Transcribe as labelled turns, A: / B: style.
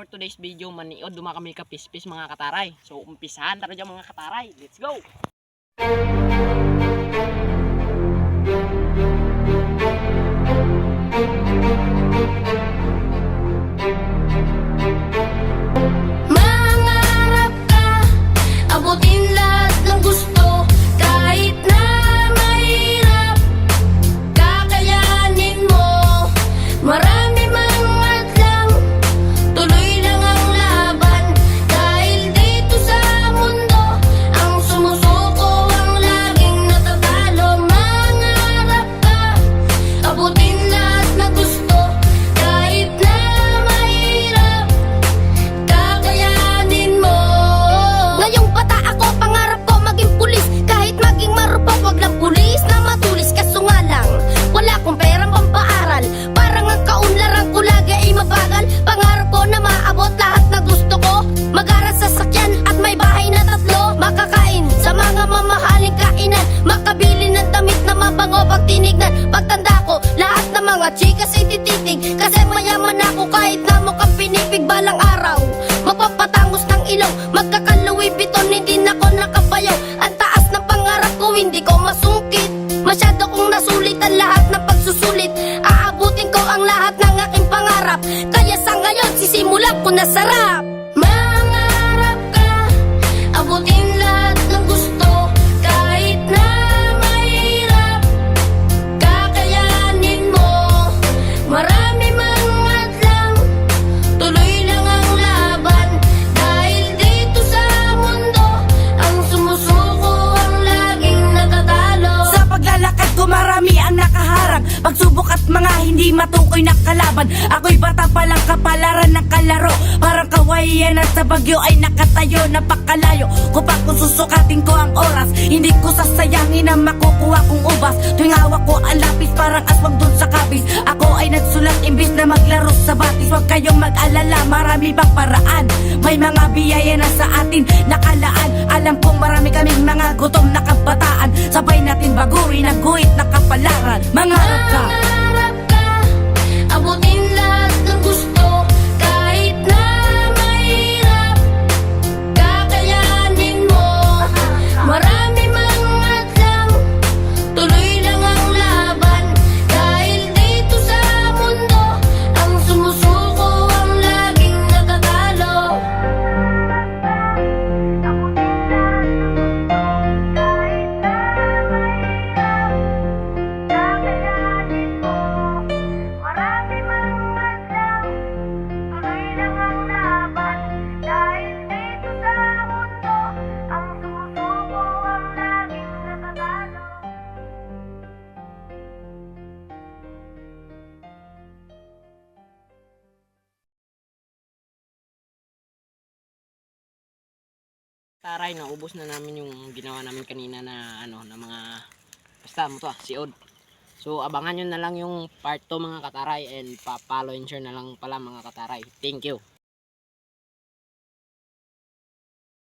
A: For today's video, maniod duma kami kapispis mga kataray. So umpisahan tara dyan mga kataray. Let's go!
B: Mangarap ka, abutin lahat ng gusto. Kahit na mahirap, kakayanin mo. Marami mang hadlang, tuloy lang ang laban. Dahil dito sa mundo, ang sumusuko ang laging natatalo. Mangarap ka, abutin lahat ng gusto. Kahit na mahirap, kakayanin mo. Ngayong bata ako, pangarap ko maging pulis. Kahit maging marupok, wag lang pulis na matulis. Kaso nga lang, wala akong perang pampaaral. Parang ang kaunlaran ko lagi ay mabagal. Pangarap ko na maabot lahat na gusto ko. Mag-aral sa sakyan at may bahay na tatlo. Makakain sa mga mamahaling kainan. Makabili ng damit na mabango pag tinignan. Pagtanda ko, lahat ng mga chikas ay tititig. Kasi mayaman ako kahit na mukhang pinipig. Balang araw, mapapatangos ng ilaw. Magkakaluwi biton, hindi na ako nakabayaw. Ang taas ng pangarap ko, hindi ko masungkit. Masyado kong nasulit ang lahat ng pagsusulit. Aabutin ko ang lahat ng aking pangarap. Kaya sa ngayon, sisimulan ko na sarap. Mangarap ka, abutin lahat ng gusto. Kahit na mahirap, kakayanin mo. Marami mang hadlang, tuloy lang ang laban. Dahil dito sa mundo, ang sumusuko ang laging natatalo.
C: Sa paglalakad ko marami ang nakaharang. Pagsubok at mga hindi matukoy na kalaban. Ako'y bata palang kapalaran ng kalaro. Parang kawayan at sa bagyo ay nakatayo. Napakalayo ko pa kung susukatin ko ang oras. Hindi ko sasayangin na makukuha kong ubas. Tuwing hawak ko ang lapis parang aswang dun sa kabis. Ako ay nagsulat imbis na maglaro sa batis. Huwag kayong mag-alala, marami pang paraan. May mga biyaya na sa atin nakalaan. Alam kong marami kaming mga gutom na kabataan. Sabay natin baguhin ang guhit na kapalaran. Mangarap ka,
B: Mangarap ka, abutin lahat ng gusto. Kahit na mahirap, kakayanin mo. Marami mang hadlang, tuloy lang ang laban. Dahil dito sa mundo, ang sumusuko ang laging natatalo. Marami mang hadlang, tuloy lang ang laban. Dahil dito sa mundo, ang sumusuko ang laging natatalo.
A: Taray, naubos na namin yung ginawa namin kanina na na mga basta mo to siod. So abangan nyo na lang yung part 2 mga kataray, and pa-follow and share na lang pala mga kataray. Thank you.